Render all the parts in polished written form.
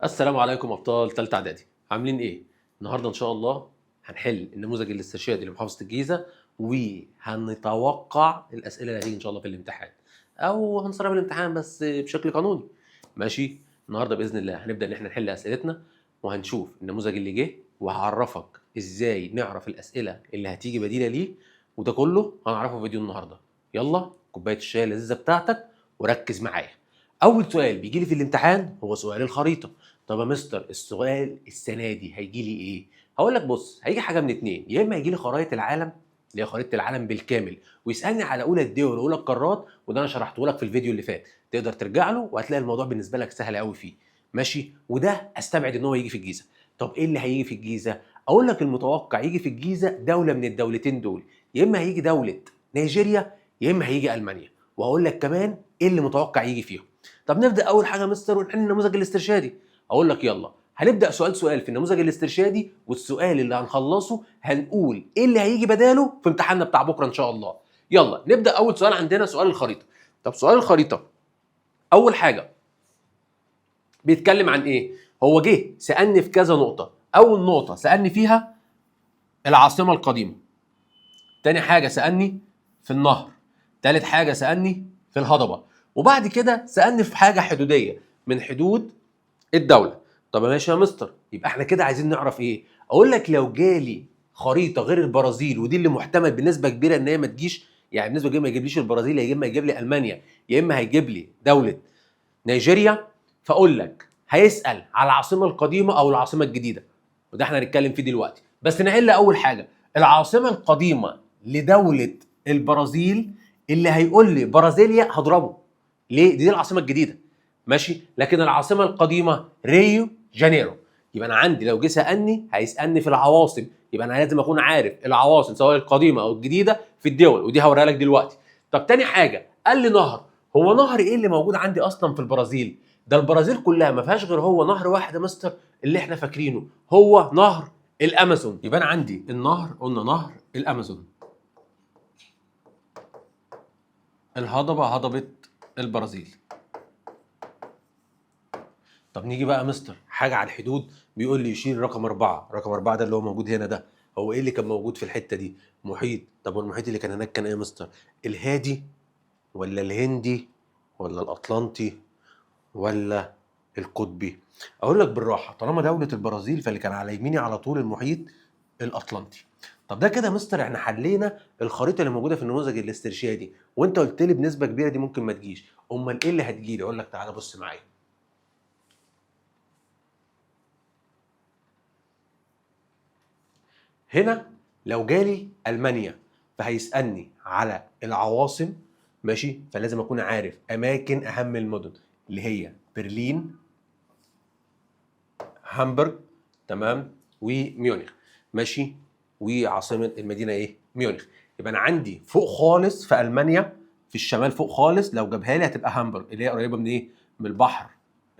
السلام عليكم ابطال ثالثه اعدادي، عاملين ايه؟ النهارده ان شاء الله هنحل النموذج الاسترشادي لمحافظه الجيزه، وهنتوقع الاسئله اللي هتيجي ان شاء الله في الامتحان، او هنسرب الامتحان بس بشكل قانوني. ماشي. النهارده باذن الله هنبدا ان احنا نحل اسئلتنا، وهنشوف النموذج اللي جه، وهعرفك ازاي نعرف الاسئله اللي هتيجي بديله ليه، وده كله هنعرفه في فيديو النهارده. يلا كوبايه الشاي اللذيذه بتاعتك وركز معايا. اول سؤال بيجي لي في الامتحان هو سؤال الخريطه. طب يا مستر السؤال السنه دي هيجي لي ايه؟ هقول لك بص، هيجي حاجه من اتنين، يا اما هيجي لي خرائط العالم اللي هي خريطه العالم بالكامل، ويسالني على اولى الدول واولى القارات، وده انا شرحته لك في الفيديو اللي فات، تقدر ترجع له وهتلاقي الموضوع بالنسبه لك سهل قوي فيه. ماشي، وده استبعد ان هو يجي في الجيزه. طب ايه اللي هيجي في الجيزه؟ اقول لك المتوقع يجي في الجيزه دوله من الدولتين دول، يا اما هيجي دوله نيجيريا، يا اما هيجي المانيا، وهقول لك كمان ايه اللي متوقع يجي فيهم. طب نبدا اول حاجه يا مستر ونحل النموذج الاسترشادي. اقول لك يلا هنبدا سؤال سؤال في النموذج الاسترشادي، والسؤال اللي هنخلصه هنقول ايه اللي هيجي بداله في امتحاننا بتاع بكره ان شاء الله. يلا نبدا. اول سؤال عندنا سؤال الخريطه. طب سؤال الخريطه اول حاجه بيتكلم عن ايه؟ هو جه سالني في كذا نقطه. اول نقطه سالني فيها العاصمه القديمه، تاني حاجه سالني في النهر، تالت حاجه سالني في الهضبه، وبعد كده سالني في حاجه حدوديه من حدود الدوله. طب ماشي يا مستر، يبقى احنا كده عايزين نعرف ايه؟ اقول لك لو جالي خريطه غير البرازيل، ودي اللي محتمل بنسبه كبيره ان هي ما تجيش، يعني بنسبه كبيره ما يجيبليش البرازيل، يا اما يجيب لي المانيا، يا اما هيجيب لي دوله نيجيريا، فاقول لك هيسال على العاصمه القديمه او العاصمه الجديده، وده احنا هنتكلم فيه دلوقتي. بس نحل اول حاجه العاصمه القديمه لدوله البرازيل، اللي هيقول لي برازيليا هضربه. ليه؟ دي العاصمه الجديده. ماشي، لكن العاصمه القديمه ريو جانيرو. يبقى انا عندي لو جه سالني هيسالني في العواصم، يبقى انا لازم اكون عارف العواصم سواء القديمه او الجديده في الدول، ودي هوريها لك دلوقتي. طب تاني حاجه قال لي نهر. هو نهر ايه اللي موجود عندي اصلا في البرازيل؟ ده البرازيل كلها ما فيهاش غير هو نهر واحد يا مستر، اللي احنا فاكرينه هو نهر الامازون. يبقى انا عندي النهر، قلنا نهر الامازون. الهضبه هضبه البرازيل. طب نيجي بقى يا مستر حاجه على الحدود، بيقول لي يشيل رقم 4. رقم 4 ده اللي هو موجود هنا ده، هو ايه اللي كان موجود في الحته دي؟ محيط. طب والمحيط اللي كان هناك كان ايه يا مستر؟ الهادي ولا الهندي ولا الاطلنطي ولا القطبي؟ اقول لك بالراحه، طالما دوله البرازيل فاللي كان على يميني على طول المحيط الاطلنطي. طب ده كده يا مستر احنا حلينا الخريطه اللي موجوده في النموذج الاسترشادي، وانت قلت لي بنسبه كبيره دي ممكن ما تجيش. امال ايه اللي هتجيلي؟ اقول لك تعالى بص معايا. هنا لو جالي المانيا فهيسالني على العواصم. ماشي، فلازم اكون عارف اماكن اهم المدن اللي هي برلين، هامبورغ، تمام، وميونخ. ماشي، وعاصمه المدينه ايه؟ ميونخ. يبقى انا عندي فوق خالص في المانيا، في الشمال فوق خالص، لو جابها لي هتبقى هامبورغ اللي هي قريبه من ايه؟ من البحر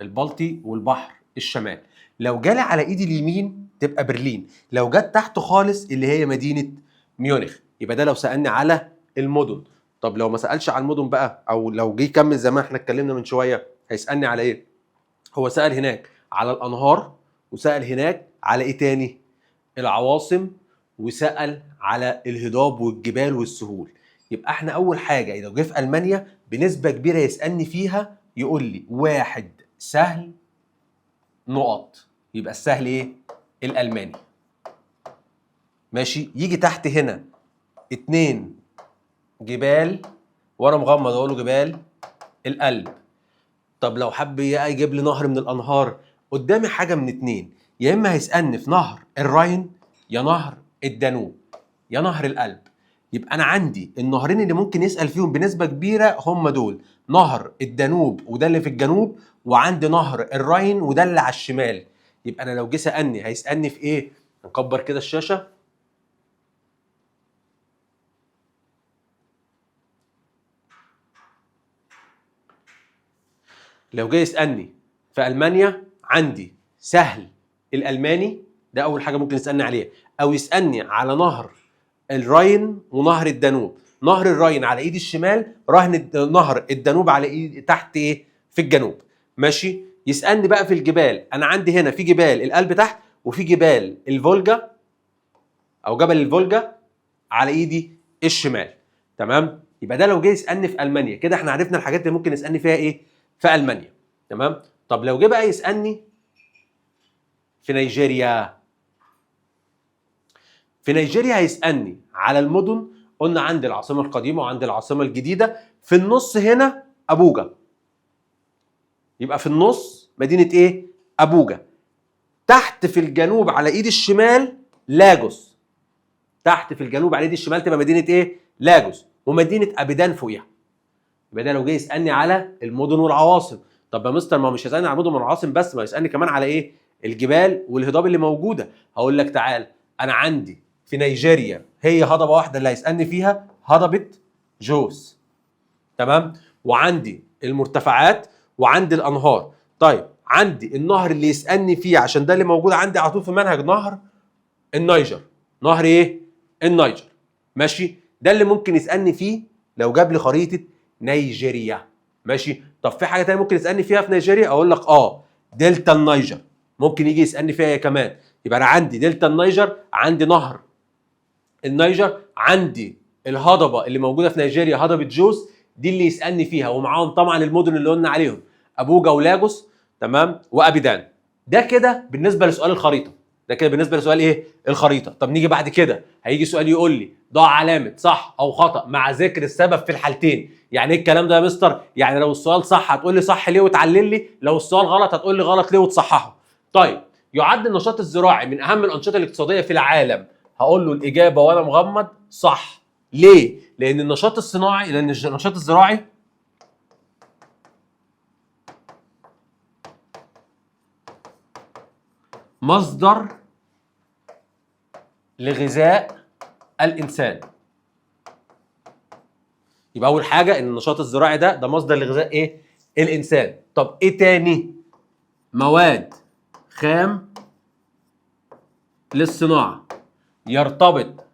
البلطي والبحر الشمال. لو جالي على ايدي اليمين تبقى برلين، لو جت تحت خالص اللي هي مدينه ميونخ. يبقى ده لو سالني على المدن. طب لو ما سالش على المدن بقى، او لو جه يكمل زي ما احنا اتكلمنا من شويه، هيسالني على ايه؟ هو سال هناك على الانهار، وسال هناك على ايه تاني؟ العواصم، وسال على الهضاب والجبال والسهول. يبقى احنا اول حاجه اذا جه في المانيا بنسبه كبيره يسالني فيها، يقول لي واحد سهل نقط، يبقى السهل ايه؟ الالماني. ماشي، يجي تحت هنا اتنين جبال، وانا مغمض اقول له جبال الألب. طب لو حب يجيب لي نهر من الانهار، قدامي حاجه من اتنين، يا اما هيسالني في نهر الراين، يا نهر الدانوب، يا نهر الألب. يبقى انا عندي النهرين اللي ممكن يسال فيهم بنسبه كبيره هم دول، نهر الدانوب وده اللي في الجنوب، وعندي نهر الراين وده اللي على الشمال. يبقى انا لو جه سالني هيسالني في ايه؟ نكبر كده الشاشه. لو جه يسالني في المانيا عندي سهل الالماني، ده اول حاجه ممكن يسالني عليها، او يسالني على نهر الراين ونهر الدانوب. نهر الراين على ايدي الشمال، نهر الدانوب على ايدي تحت ايه؟ في الجنوب. ماشي، يسالني بقى في الجبال، انا عندي هنا في جبال الألب تحت وفي جبال الفولجا او جبل الفولجا على ايدي الشمال. تمام؟ يبقى ده لو جه يسالني في المانيا، كده احنا عرفنا الحاجات اللي ممكن يسالني فيها ايه في المانيا. تمام؟ طب لو جه بقى يسالني في نيجيريا، في نيجيريا هيسالني على المدن. قلنا عندي العاصمه القديمه وعندي العاصمه الجديده، في النص هنا ابوجا، يبقى في النص مدينه ايه؟ ابوجا. تحت في الجنوب على ايد الشمال لاجوس، تحت في الجنوب على ايد الشمال تبقى مدينه ايه؟ لاجوس، ومدينه ابيدان فوقيها. يبقى ده لو جه يسالني على المدن والعواصم. طب يا مستر ما هو مش هيسالني على المدن والعواصم بس، ما يسالني كمان على ايه؟ الجبال والهضاب اللي موجوده. هقول لك تعال، انا عندي في نيجيريا هي هضبه واحده اللي هيسالني فيها، هضبه جوس. تمام؟ وعندي المرتفعات وعندي الانهار. طيب عندي النهر اللي يسالني فيه، عشان ده اللي موجود عندي على طول في المنهج، نهر النيجر. نهر ايه؟ النيجر. ماشي؟ ده اللي ممكن يسالني فيه لو جاب لي خريطه نيجيريا. ماشي؟ طب في حاجه ثانيه ممكن يسالني فيها في نيجيريا؟ اقول لك دلتا النيجر ممكن يجي يسالني فيها كمان. يبقى انا عندي دلتا النيجر، عندي نهر النيجر، عندي الهضبه اللي موجوده في نيجيريا هضبه جوس، دي اللي يسالني فيها، ومعاهم طبعا المدن اللي قلنا عليهم ابوجا ولاجوس. تمام؟ وابيدان. ده كده بالنسبه لسؤال الخريطه، ده كده بالنسبه لسؤال ايه؟ الخريطه. طب نيجي بعد كده، هيجي سؤال يقول لي ضع علامه صح او خطا مع ذكر السبب في الحالتين. يعني ايه الكلام ده يا مستر؟ يعني لو السؤال صح هتقول لي صح ليه وتعلل لي، لو السؤال غلط هتقول لي غلط ليه وتصححه. طيب يعد النشاط الزراعي من اهم الانشطه الاقتصاديه في العالم، هقول له الاجابه وانا مغمض صح. ليه؟ لان النشاط الصناعي، لان النشاط الزراعي مصدر لغذاء الانسان. يبقى اول حاجه ان النشاط الزراعي ده مصدر لغذاء ايه؟ الانسان. طب ايه تاني؟ مواد خام للصناعه، يرتبط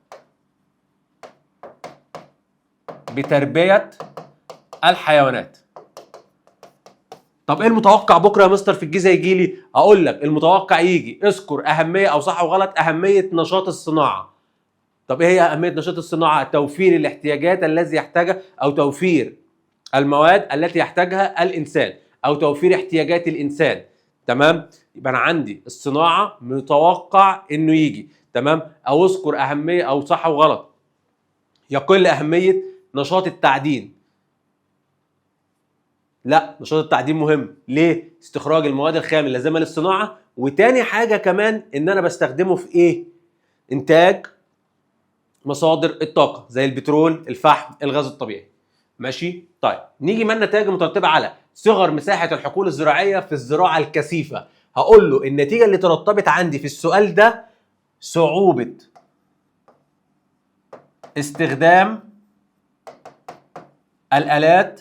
بتربيه الحيوانات. طب ايه المتوقع بكره يا مستر في الجيزه يجي لي؟ اقول لك المتوقع يجي اذكر اهميه او صح وغلط اهميه نشاط الصناعه. طب ايه هي اهميه نشاط الصناعه؟ توفير الاحتياجات الذي يحتاجها، او توفير المواد التي يحتاجها الانسان، او توفير احتياجات الانسان. تمام؟ يبقى انا عندي الصناعه متوقع انه يجي. تمام؟ او اذكر اهميه او صح وغلط. يقل اهميه نشاط التعدين. لا، نشاط التعدين مهم. ليه؟ استخراج المواد الخام اللازمه للصناعه، وتاني حاجه كمان ان انا بستخدمه في ايه؟ انتاج مصادر الطاقه زي البترول، الفحم، الغاز الطبيعي. ماشي؟ طيب نيجي ما النتائج المترتبه على صغر مساحه الحقول الزراعيه في الزراعه الكثيفه. هقول له النتيجه اللي ترتبط عندي في السؤال ده صعوبه استخدام الآلات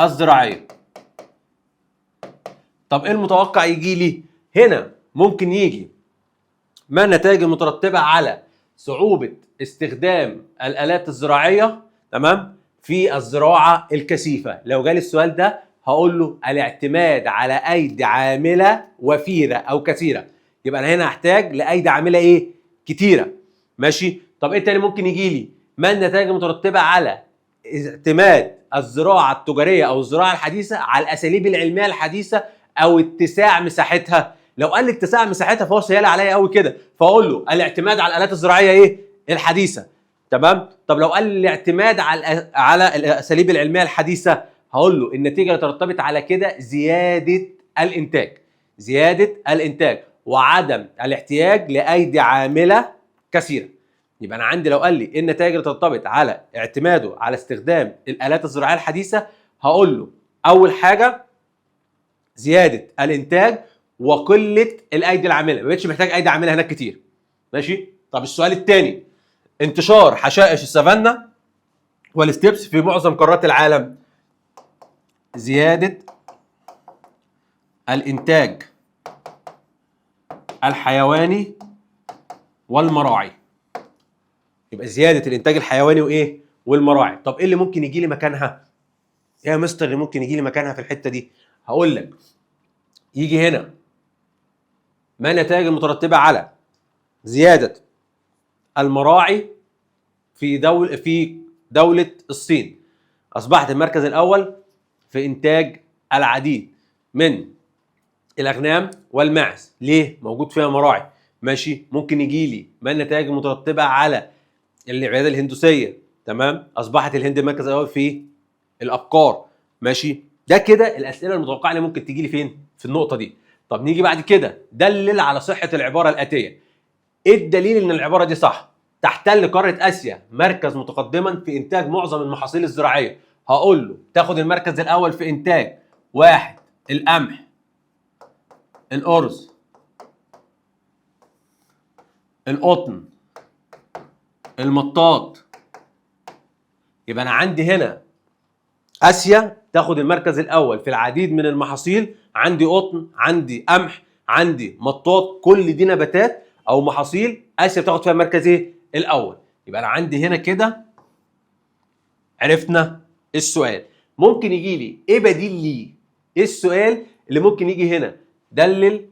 الزراعيه. طب ايه المتوقع يجي لي؟ هنا ممكن يجي ما النتائج المترتبه على صعوبه استخدام الآلات الزراعيه، تمام، في الزراعه الكثيفه. لو جالي السؤال ده هقول له الاعتماد على ايدي عامله وفيره او كثيره. يبقى انا هنا هحتاج لايدي عامله ايه؟ كتيره. ماشي؟ طب ايه تاني ممكن يجي لي؟ ما النتائج المترتبه على اعتماد الزراعه التجاريه او الزراعه الحديثه على الاساليب العلميه الحديثه او اتساع مساحتها. لو قال لي اتساع مساحتها فهو سهل عليا قوي كده، فاقول له الاعتماد على الالات الزراعيه ايه؟ الحديثه. تمام؟ طب لو قال لي الاعتماد على الاساليب العلميه الحديثه، هقول له النتيجه اللي ترتبط على كده زياده الانتاج. زياده الانتاج وعدم الاحتياج لايدي عامله كثيره. يبقى انا عندي لو قال لي ايه النتائج اللي ترتبط على اعتماده على استخدام الالات الزراعيه الحديثه، هقول له اول حاجه زياده الانتاج وقله الايدي العامله، ما بقتش محتاج ايدي عامله هناك كتير. ماشي؟ طب السؤال الثاني، انتشار حشائش السافانا والستيبس في معظم قارات العالم. زياده الانتاج الحيواني والمراعي. يبقى زياده الانتاج الحيواني وايه؟ والمراعي. طب ايه اللي ممكن يجي لي مكانها؟ يا مستر اللي ممكن يجي لي مكانها في الحته دي؟ هقول لك يجي هنا ما النتائج المترتبه على زياده المراعي في دوله الصين. اصبحت المركز الاول في انتاج العديد من الاغنام والماعز. ليه؟ موجود فيها مراعي. ماشي. ممكن يجي لي ما النتائج المترتبه على العباده الهندوسيه. تمام. اصبحت الهند المركز الاول في الابقار. ماشي. ده كده الاسئله المتوقعه اللي ممكن تجي لي فين؟ في النقطه دي. طب نيجي بعد كده، دلل على صحه العباره الاتيه. ايه الدليل ان العباره دي صح؟ تحتل قاره اسيا مركز متقدما في انتاج معظم المحاصيل الزراعيه. هقول له تاخد المركز الاول في انتاج: 1 القمح، الارز، القطن، المطاط. يبقى انا عندي هنا اسيا تاخد المركز الاول في العديد من المحاصيل. عندي قطن، عندي قمح، عندي مطاط، كل دي نباتات او محاصيل اسيا بتاخد فيها المركز ايه؟ الاول. يبقى انا عندي هنا كده عرفنا السؤال. ممكن يجي لي ايه بديل ليه؟ ايه السؤال اللي ممكن يجي هنا؟ دلل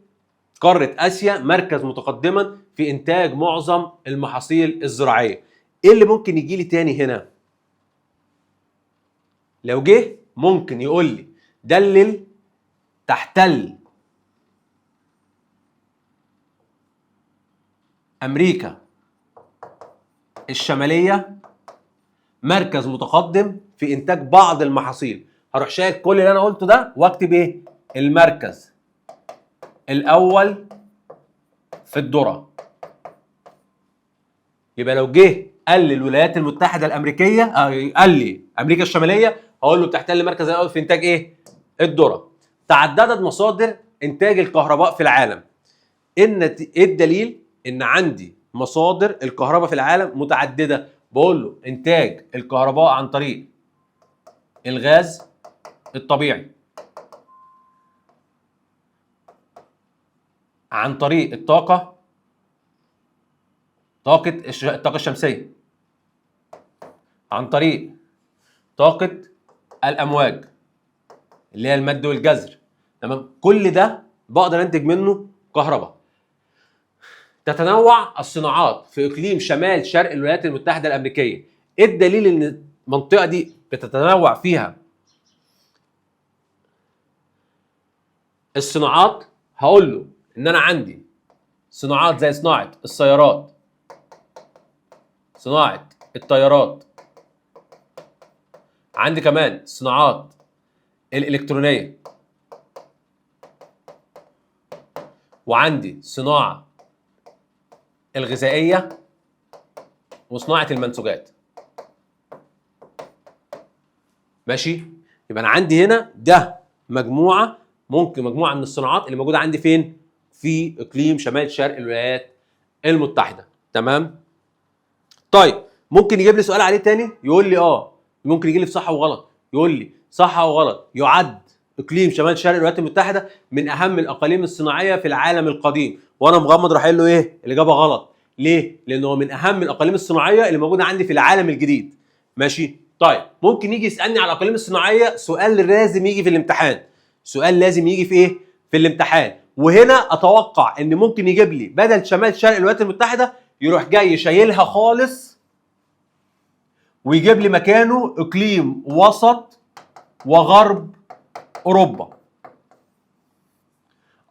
قاره اسيا مركز متقدما في انتاج معظم المحاصيل الزراعيه. ايه اللي ممكن يجي لي تاني هنا؟ لو جه ممكن يقول لي دلل تحتل امريكا الشماليه مركز متقدم في انتاج بعض المحاصيل. هروح شايل كل اللي انا قلته ده واكتب ايه؟ المركز الاول في الذره. يبقى لو جه قال لي الولايات المتحده الامريكيه، قال لي امريكا الشماليه، هقول له بتحتل المركز الاول في انتاج ايه؟ الذره. تعددت مصادر انتاج الكهرباء في العالم. ايه الدليل ان عندي مصادر الكهرباء في العالم متعدده؟ بقول له انتاج الكهرباء عن طريق الغاز الطبيعي، عن طريق الطاقه الشمسيه، عن طريق طاقه الامواج اللي هي المد والجزر. تمام. كل ده بقدر انتج منه كهرباء. تتنوع الصناعات في اقليم شمال شرق الولايات المتحده الامريكيه. ايه الدليل ان المنطقه دي بتتنوع فيها الصناعات؟ هقول له ان انا عندي صناعات زي صناعه السيارات، صناعه الطيارات، عندي كمان صناعات الالكترونيه، وعندي صناعه الغذائيه، وصناعه المنسوجات. ماشي. يبقى انا عندي هنا ده مجموعه من الصناعات اللي موجوده عندي فين؟ في اقليم شمال شرق الولايات المتحده. تمام. طيب ممكن يجيب لي سؤال عليه تاني يقول لي ممكن يجي لي في صح وغلط. يقول لي صح او غلط يعد اقليم شمال شرق الولايات المتحده من اهم الاقاليم الصناعيه في العالم القديم. وانا مغمض راح قايل له ايه؟ الاجابه غلط. ليه؟ لانه هو من اهم الاقاليم الصناعيه اللي موجوده عندي في العالم الجديد. ماشي. طيب ممكن يجي يسالني على الاقاليم الصناعيه، سؤال لازم يجي في الامتحان. سؤال لازم يجي في ايه؟ في الامتحان. وهنا اتوقع ان ممكن يجيب لي بدل شمال شرق الولايات المتحده يروح جاي شايلها خالص ويجيب لي مكانه اقليم وسط وغرب اوروبا.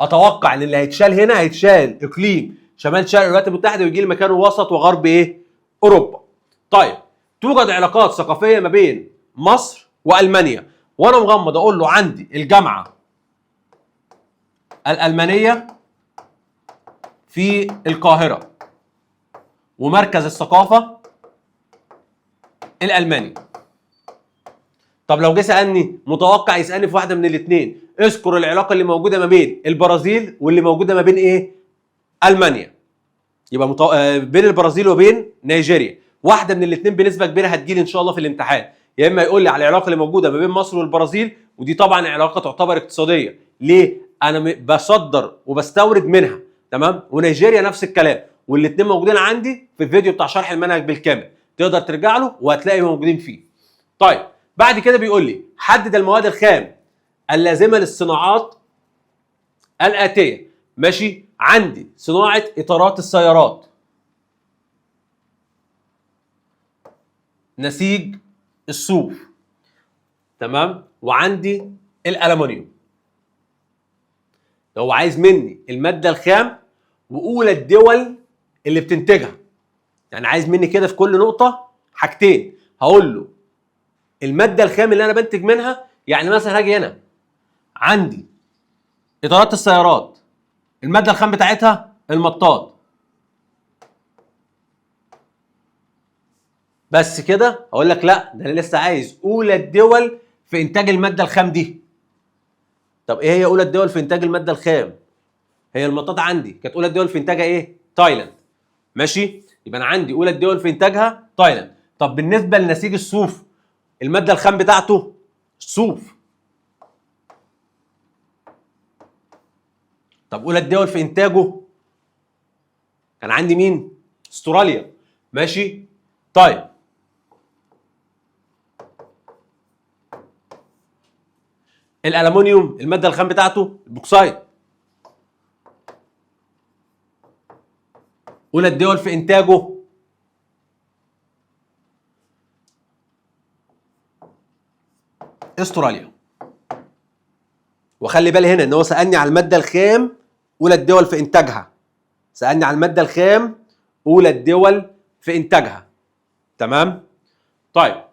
اتوقع ان اللي هيتشال هنا هيتشال اقليم شمال شرق الولايات المتحده ويجي لي مكانه وسط وغرب ايه؟ اوروبا. طيب توجد علاقات ثقافيه ما بين مصر والمانيا. وانا مغمض اقول له عندي الجامعه الالمانيه في القاهره ومركز الثقافه الالماني. طب لو جه سالني، متوقع يسالني في واحده من الاثنين، اذكر العلاقه اللي موجوده ما بين البرازيل واللي موجوده ما بين ايه؟ المانيا. يبقى بين البرازيل وبين نيجيريا. واحده من الاثنين بنسبه كبيره هتجيلي ان شاء الله في الامتحان. يا اما يقول لي على العلاقه اللي موجوده ما بين مصر والبرازيل، ودي طبعا علاقه تعتبر اقتصاديه. ليه؟ انا بصدر وبستورد منها. تمام. ونيجيريا نفس الكلام. والاثنين موجودين عندي في الفيديو بتاع شرح المنهج بالكامل، تقدر ترجع له وهتلاقي موجودين فيه. طيب بعد كده بيقول لي حدد المواد الخام اللازمه للصناعات الاتيه. ماشي، عندي صناعه اطارات السيارات، نسيج الصوف، تمام، وعندي الالومنيوم. هو عايز مني الماده الخام واولى الدول اللي بتنتجها. يعني عايز مني كده في كل نقطه حاجتين، هقول له الماده الخام اللي انا بنتج منها. يعني مثلا هاجي هنا عندي اطارات السيارات، الماده الخام بتاعتها المطاط. بس كده اقول لك لا، ده انا لسه عايز اولى الدول في انتاج الماده الخام دي. طب ايه هي اولى الدول في انتاج الماده الخام؟ هي المطاط عندي كانت اولى الدول في انتاجها ايه؟ تايلاند. ماشي، يبقى انا عندي اولى الدول في انتاجها تايلاند. طب بالنسبه لنسيج الصوف، الماده الخام بتاعته الصوف. طب اولى الدول في انتاجه كان عندي مين؟ استراليا. ماشي، طيب الالومنيوم الماده الخام بتاعته البوكسايت. اولى الدول في انتاجه استراليا. وخلي بالي هنا ان هو سالني على الماده الخام اولى الدول في انتاجها، سالني على الماده الخام اولى الدول في انتاجها. تمام. طيب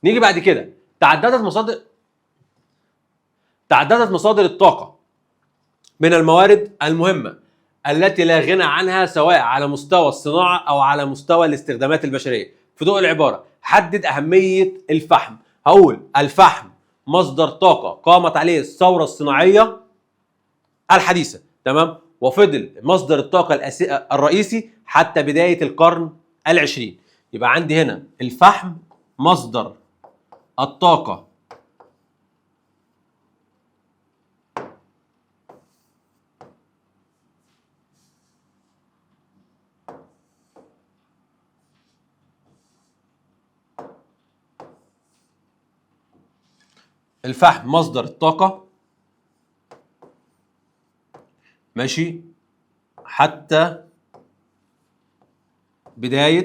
نيجي بعد كده، تعددت مصادر الطاقه من الموارد المهمه التي لا غنى عنها سواء على مستوى الصناعه او على مستوى الاستخدامات البشريه. في ضوء العباره حدد اهميه الفحم. هقول الفحم مصدر طاقه قامت عليه الثوره الصناعيه الحديثه، تمام، وفضل مصدر الطاقه الرئيسي حتى بدايه القرن العشرين. يبقى عندي هنا الفحم مصدر الطاقه الفحم مصدر الطاقه، ماشي، حتى بداية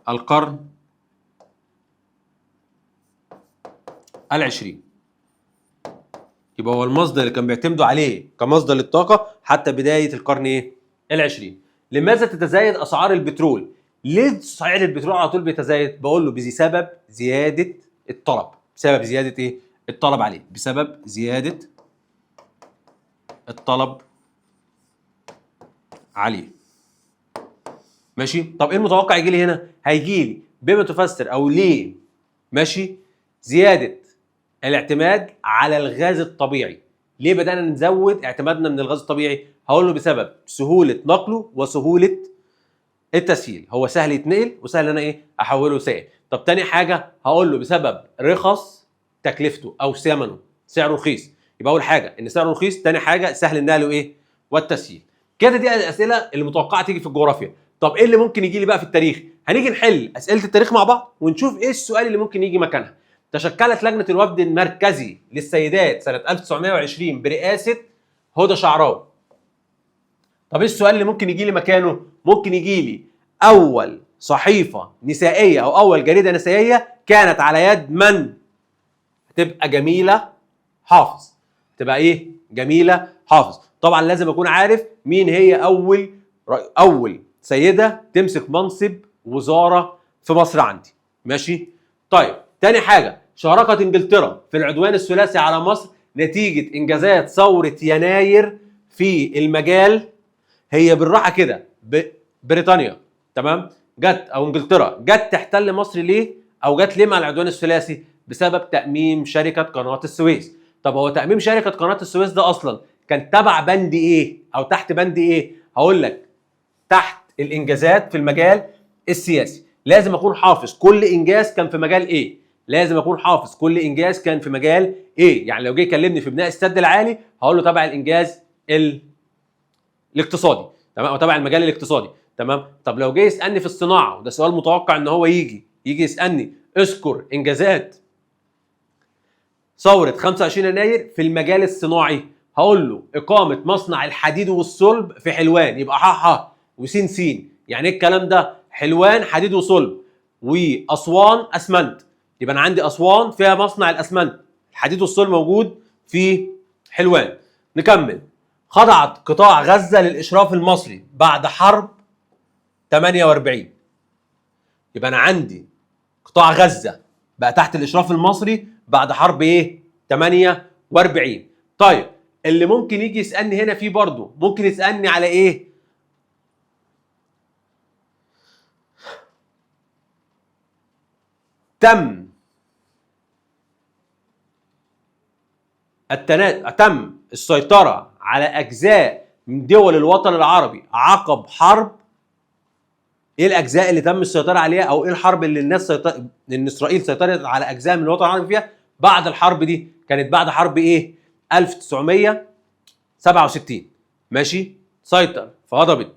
القرن العشرين. يبقى هو المصدر اللي كان بيعتمدوا عليه كمصدر للطاقة حتى بداية القرن ايه؟ العشرين. لماذا تتزايد أسعار البترول؟ ليه سعر البترول على طول بيتزايد؟ بقول له بسبب زيادة الطلب. بسبب زيادة ايه؟ الطلب عليه. بسبب زيادة الطلب عليه. ماشي؟ طب ايه المتوقع يجي لي هنا؟ هيجي لي بما تفسر او ليه، ماشي، زيادة الاعتماد على الغاز الطبيعي. ليه بدأنا نزود اعتمادنا من الغاز الطبيعي؟ هقول له بسبب سهولة نقله وسهولة التسهيل. هو سهل يتنقل وسهل ان انا ايه؟ احوله سائل. طب تاني حاجة هقول له بسبب رخص تكلفته او ثمنه، سعره رخيص. يبقى اول حاجة ان سعره رخيص، تاني حاجة سهل النقل وايه؟ والتسهيل. كده دي الاسئلة اللي متوقعة تيجي في الجغرافيا. طب ايه اللي ممكن يجي لي بقى في التاريخ؟ هنيجي نحل اسئلة التاريخ مع بعض ونشوف ايه السؤال اللي ممكن يجي مكانها. تشكلت لجنة الوفد المركزي للسيدات سنة 1920 برئاسة هدى شعراوي. طب ايه السؤال اللي ممكن يجي لي مكانه؟ ممكن يجي لي أول صحيفة نسائية أو أول جريدة نسائية كانت على يد من؟ هتبقى جميلة حافظ. تبقى إيه؟ جميلة حافظ. طبعا لازم أكون عارف مين هي أول سيدة تمسك منصب وزارة في مصر عندي. ماشي؟ طيب تاني حاجة، شاركت انجلترا في العدوان الثلاثي على مصر نتيجة انجازات ثورة يناير في المجال. هي بالراحة كده بريطانيا، تمام، جت او انجلترا جت تحتل مصر ليه؟ او جت ليه مع العدوان الثلاثي؟ بسبب تأميم شركة قناة السويس. طب هو تأميم شركة قناة السويس ده اصلا كان تبع بند ايه؟ او تحت بند ايه؟ هقول لك تحت الانجازات في المجال السياسي. لازم اكون حافظ كل انجاز كان في مجال ايه. لازم اكون حافظ كل انجاز كان في مجال ايه. يعني لو جه يكلمني في بناء السد العالي هقول له تبع الانجاز الاقتصادي، تمام، او تبع المجال الاقتصادي، تمام. طب لو جه يسالني في الصناعه، وده سؤال متوقع ان هو يجي يسالني اذكر انجازات ثورة 25 يناير في المجال الصناعي، هقول له إقامة مصنع الحديد والصلب في حلوان، يبقى ح وسين سين. يعني ايه الكلام ده؟ حلوان حديد وصلب، وأسوان أسمنت. يبقى أنا عندي أسوان فيها مصنع الأسمنت، الحديد والصلب موجود في حلوان. نكمل. خضعت قطاع غزة للإشراف المصري بعد حرب 48. يبقى أنا عندي قطاع غزة بقى تحت الإشراف المصري بعد حرب إيه؟ 48. طيب اللي ممكن يجي يسألني هنا فيه برضه، ممكن يسألني على إيه؟ تم السيطرة على أجزاء من دول الوطن العربي عقب حرب. ايه الاجزاء اللي تم السيطره عليها، او ايه الحرب اللي ان اسرائيل سيطرت على اجزاء من الوطن العربي فيها بعد الحرب دي؟ كانت بعد حرب ايه؟ 1967. ماشي. سيطر في هضبة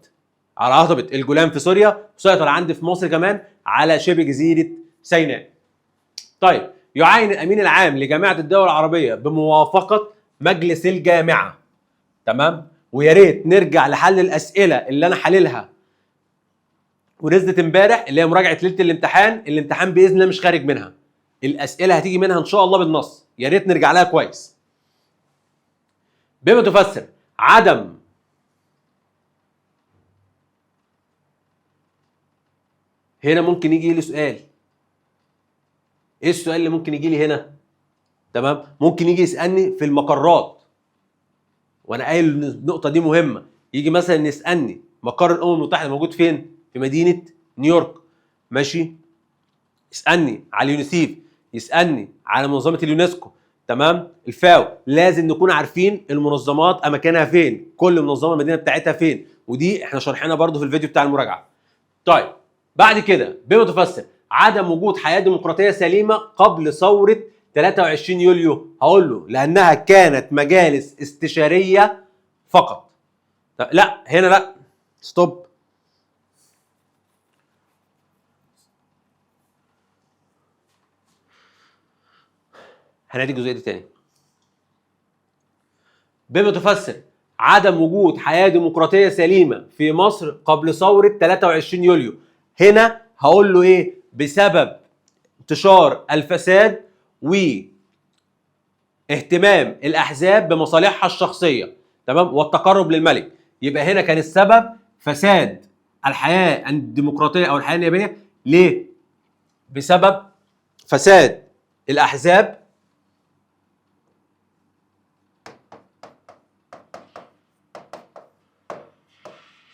الجولان في سوريا، وسيطر عندي في مصر كمان على شبه جزيره سيناء. طيب يعين الامين العام لجامعه الدول العربيه بموافقه مجلس الجامعه. تمام. ويا ريت نرجع لحل الاسئله اللي انا حللها ونزلت امبارح، اللي هي مراجعه ليله الامتحان باذن الله مش خارج منها، الاسئله هتيجي منها ان شاء الله بالنص، يا ريت نرجع لها كويس. بما تفسر عدم هنا ممكن يجي لي سؤال. ايه السؤال اللي ممكن يجي لي هنا؟ تمام. ممكن يجي يسالني في المقرات، وانا قايل النقطه دي مهمه. يجي مثلا يسالني مقر الامم المتحده موجود فين؟ في مدينه نيويورك. ماشي. يسالني على اليونيسيف، يسالني على منظمه اليونسكو، تمام، الفاو. لازم نكون عارفين المنظمات اماكنها فين، كل منظمه المدينه بتاعتها فين، ودي احنا شارحينها برضو في الفيديو بتاع المراجعه. طيب بعد كده بما تفسر عدم وجود حياه ديمقراطيه سليمه قبل ثوره 23 يوليو، هقول له لانها كانت مجالس استشاريه فقط. لا هنا لا، ستوب. هنعيد الجزئيه دي تاني. بما تفسر عدم وجود حياه ديمقراطيه سليمه في مصر قبل ثوره 23 يوليو، هنا هقول له ايه؟ بسبب انتشار الفساد واهتمام الاحزاب بمصالحها الشخصيه، تمام، والتقرب للملك. يبقى هنا كان السبب فساد الحياه الديمقراطيه او الحياه النيابيه. ليه؟ بسبب فساد الاحزاب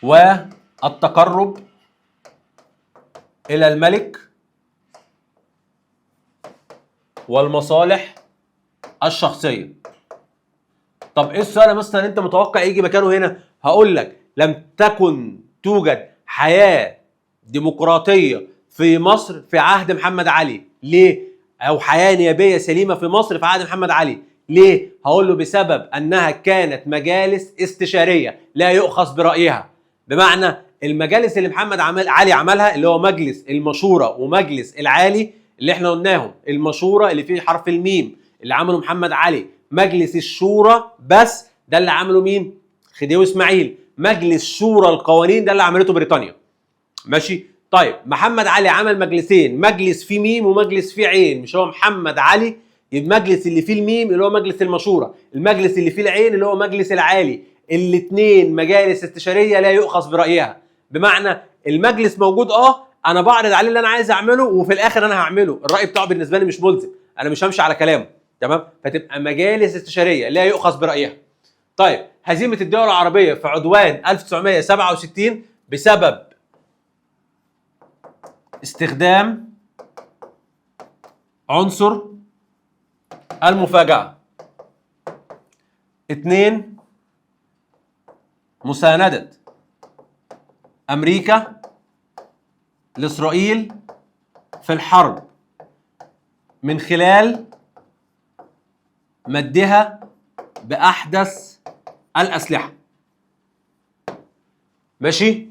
والتقرب الى الملك والمصالح الشخصيه. طب ايه السؤال يا مستر انت متوقع يجي مكانه هنا؟ هقول لك لم تكن توجد حياه ديمقراطيه في مصر في عهد محمد علي. ليه؟ او حياه نيابيه سليمه في مصر في عهد محمد علي. ليه؟ هقول له بسبب انها كانت مجالس استشاريه لا يؤخذ برايها. بمعنى المجالس اللي محمد علي عملها، اللي هو مجلس المشوره ومجلس العالي اللي احنا قلناهم، المشوره اللي فيه حرف الميم اللي عمله محمد علي، مجلس الشورى بس ده اللي عمله مين؟ خديوي اسماعيل. مجلس شورى القوانين ده اللي عملته بريطانيا. ماشي. طيب محمد علي عمل مجلسين، مجلس فيه ميم ومجلس فيه عين، مش هو محمد علي؟ يبقى المجلس اللي فيه الميم اللي هو مجلس المشوره، المجلس اللي فيه العين اللي هو مجلس العالي. الاثنين مجالس استشاريه لا يؤخذ برايها. بمعنى المجلس موجود، انا بعرض عليه اللي انا عايز اعمله، وفي الاخر انا هعمله، الراي بتاعه بالنسبه لي مش ملزم، انا مش همشي على كلامه، تمام. فتبقى مجالس استشاريه لا يؤخذ برايها. طيب هزيمه الدول العربيه في عدوان 1967 بسبب استخدام عنصر المفاجأة. 2 مساندة أمريكا لإسرائيل في الحرب من خلال مدها بأحدث الأسلحة. ماشي؟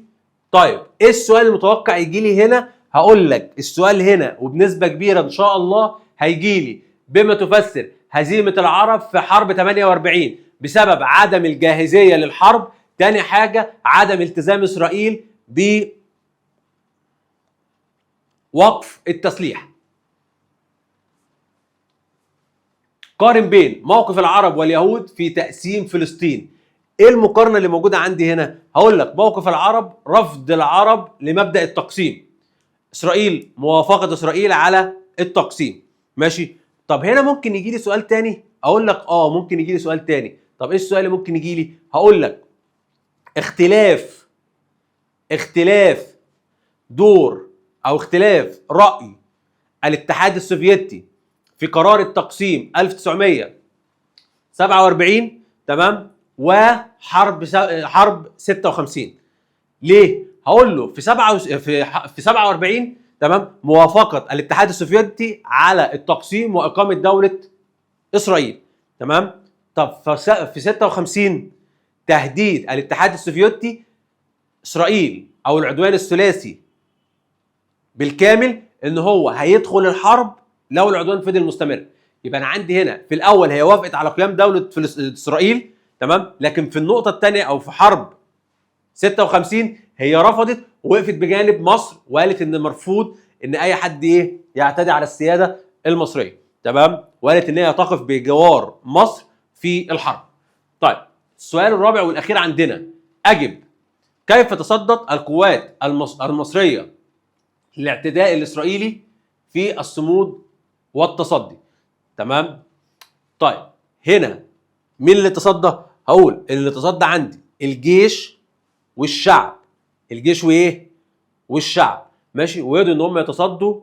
طيب إيه السؤال المتوقع يجي لي هنا؟ هقول لك السؤال هنا وبنسبة كبيرة إن شاء الله هيجي لي بما تفسر هزيمه العرب في حرب 48 بسبب عدم الجاهزيه للحرب. تاني حاجه عدم التزام اسرائيل بوقف التسليح. قارن بين موقف العرب واليهود في تقسيم فلسطين. ايه المقارنه اللي موجوده عندي هنا؟ هقول لك موقف العرب رفض العرب لمبدأ التقسيم، اسرائيل موافقه اسرائيل على التقسيم. ماشي. طب هنا ممكن يجي لي سؤال تاني، اقول لك ممكن يجي لي سؤال تاني. طب ايه السؤال اللي ممكن يجي لي؟ هقول لك اختلاف دور او اختلاف رأي الاتحاد السوفيتي في قرار التقسيم 1947 تمام وحرب 56. ليه؟ هقول له في 47 تمام موافقة الاتحاد السوفيتي على التقسيم وإقامة دولة إسرائيل. تمام؟ طب في 56 تهديد الاتحاد السوفيتي إسرائيل أو العدوان الثلاثي بالكامل إن هو هيدخل الحرب لو العدوان فضل مستمر. يبقى أنا عندي هنا في الأول هي وافقت على قيام دولة إسرائيل تمام، لكن في النقطة الثانية أو في حرب 56 هي رفضت ووقفت بجانب مصر وقالت ان مرفوض ان اي حد يعتدي على السياده المصريه. تمام؟ وقالت ان هي تقف بجوار مصر في الحرب. طيب السؤال الرابع والاخير عندنا، اجب كيف تصدت القوات المصريه للاعتداء الاسرائيلي في الصمود والتصدي؟ تمام؟ طيب هنا مين اللي تصدى؟ هقول اللي تصدى عندي الجيش والشعب. الجيش والشعب. ماشي. ويقدروا ان هم يتصدوا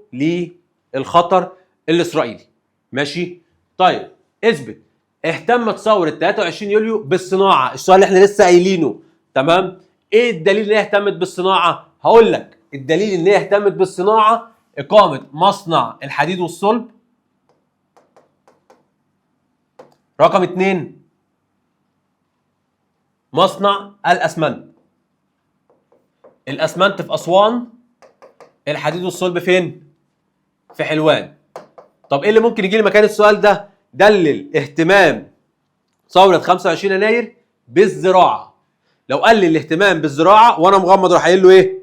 للخطر الاسرائيلي. ماشي. طيب اثبت اهتمت ثوره 23 يوليو بالصناعه. السؤال اللي احنا لسه قايلينه. تمام؟ ايه الدليل ان هي اهتمت بالصناعه؟ هقول لك الدليل ان هي اهتمت بالصناعه اقامه مصنع الحديد والصلب. رقم 2 مصنع الاسمنت. الاسمنت في اسوان، الحديد والصلب فين؟ في حلوان. طب ايه اللي ممكن يجي لي مكان السؤال ده؟ دلل اهتمام ثوره 25 يناير بالزراعه. لو قال لي الاهتمام بالزراعه وانا مغمض راح قايل له ايه؟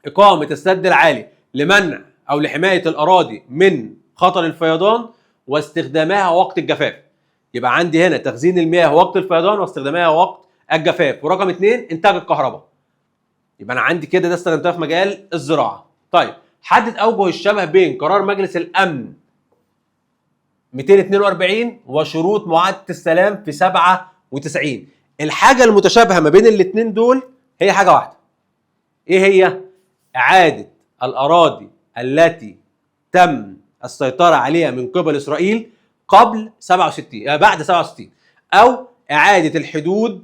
اقامه السد العالي لمنع او لحمايه الاراضي من خطر الفيضان واستخدامها وقت الجفاف. يبقى عندي هنا تخزين المياه وقت الفيضان واستخدامها وقت الجفاف. ورقم 2 انتاج الكهرباء. يبقى انا عندي كده ده استخدمتها في مجال الزراعه. طيب حدد اوجه الشبه بين قرار مجلس الامن 242 وشروط معاهده السلام في 97. الحاجه المتشابهه ما بين الاثنين دول هي حاجه واحده. ايه هي؟ اعاده الاراضي التي تم السيطره عليها من قبل اسرائيل قبل 67 بعد 67 او اعاده الحدود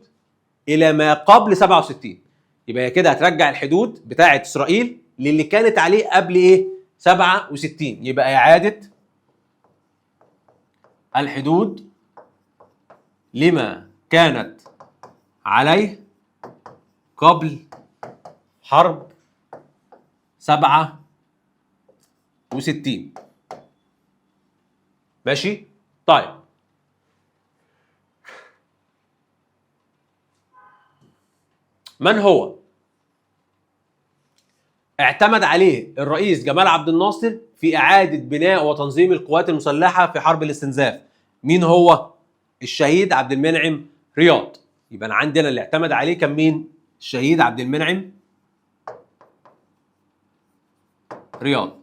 الى ما قبل 67. يبقى هي كده هترجع الحدود بتاعه اسرائيل للي كانت عليه قبل 67. يبقى اعاده الحدود لما كانت عليه قبل حرب 67. ماشي؟ طيب من هو اعتمد عليه الرئيس جمال عبد الناصر في إعادة بناء وتنظيم القوات المسلحة في حرب الاستنزاف؟ مين هو؟ الشهيد عبد المنعم رياض. يبقى أنا عندنا اللي اعتمد عليه كان مين؟ الشهيد عبد المنعم رياض.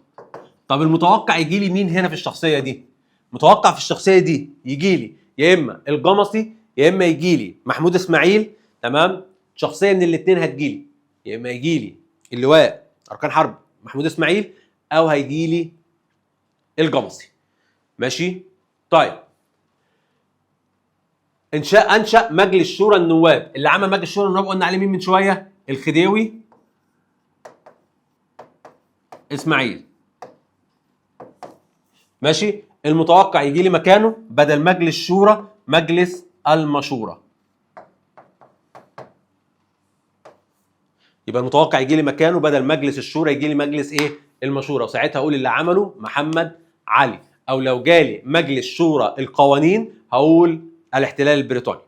طب المتوقع يجي لي مين هنا في الشخصية دي؟ متوقع في الشخصية دي يجي لي يا إما الجمصي يا إما يجي لي محمود إسماعيل. تمام؟ شخصية من الاثنين هتجي لي، يا إما يجي لي اللواء أركان حرب محمود إسماعيل أو هيجي لي الجمصي. ماشي؟ طيب أنشأ مجلس شورى النواب. اللي عمل مجلس شورى النواب قلنا عليه مين من شوية؟ الخديوي إسماعيل. ماشي؟ المتوقع يجي لي مكانه بدل مجلس شورى مجلس المشورة. يبقى المتوقع يجي لي مكانه بدل مجلس الشورى يجي لي مجلس المشورة. وساعتها اقول اللي عمله محمد علي او لو جالي مجلس شورى القوانين هقول الاحتلال البريطاني.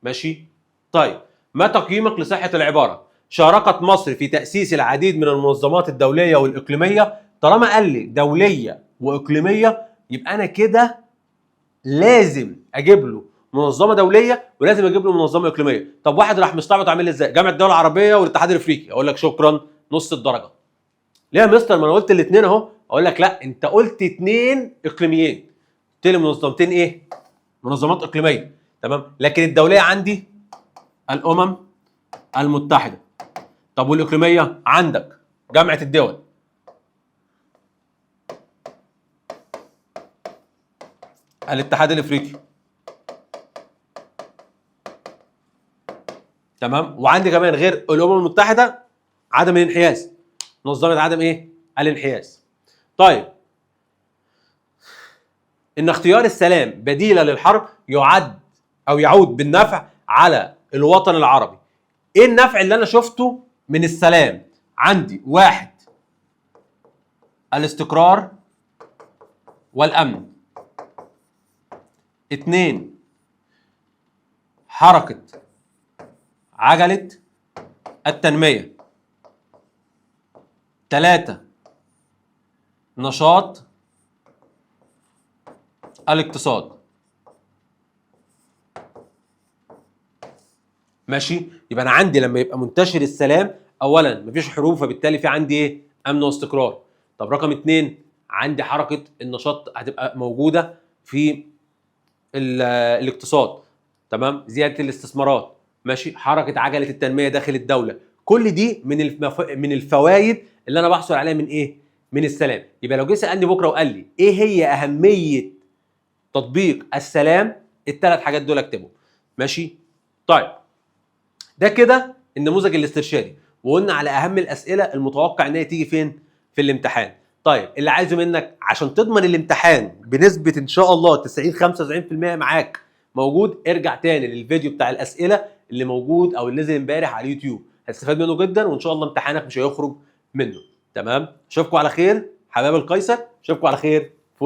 ماشي؟ طيب ما تقييمك لصحة العبارة؟ شاركت مصر في تأسيس العديد من المنظمات الدولية والإقليمية. طالما قال لي دولية وإقليمية يبقى أنا كده لازم أجيب له منظمة دولية ولازم أجيب له منظمة إقليمية. طب واحد راح مستعبط عامل إزاي؟ جامعة الدول العربية والاتحاد الأفريقي. أقول لك شكرا، نص الدرجة. ليه يا مستر؟ ما أنا قلت الاثنين أهو. أقول لك لا، أنت قلت 2 إقليميين. قلت لي منظمتين إيه؟ منظمات إقليمية. تمام؟ لكن الدولية عندي الأمم المتحدة. طب والإقليمية عندك جامعة الدول. الاتحاد الافريقي. تمام؟ وعندي كمان غير الامم المتحده عدم الانحياز، منظمه عدم ايه؟ الانحياز. طيب ان اختيار السلام بديلا للحرب يعود بالنفع على الوطن العربي. ايه النفع اللي انا شفته من السلام؟ عندي 1 الاستقرار والامن. 2 حركة عجلة التنمية. 3 نشاط الاقتصاد. ماشي؟ يبقى انا عندي لما يبقى منتشر السلام، اولا مفيش حروب فبالتالي في عندي ايه؟ امن واستقرار. طب رقم 2 عندي حركة النشاط هتبقى موجودة في الاقتصاد. تمام؟ زيادة الاستثمارات. ماشي؟ حركة عجلة التنمية داخل الدولة. كل دي من الفوائد اللي انا بحصل عليها من ايه؟ من السلام. يبقى لو جه سألني بكره وقال لي ايه هي اهمية تطبيق السلام؟ ال3 حاجات دول اكتبهم. ماشي؟ طيب ده كده النموذج الاسترشادي، وقلنا على اهم الاسئله المتوقع ان هي تيجي فين؟ في الامتحان. طيب اللي عايزه منك عشان تضمن الامتحان بنسبه ان شاء الله 90 95% معاك موجود، ارجع تاني للفيديو بتاع الاسئله اللي موجود او اللي نزل امبارح على اليوتيوب، هتستفاد منه جدا وان شاء الله امتحانك مش هيخرج منه. تمام؟ اشوفكم على خير حبايب القيصر، اشوفكم على خير.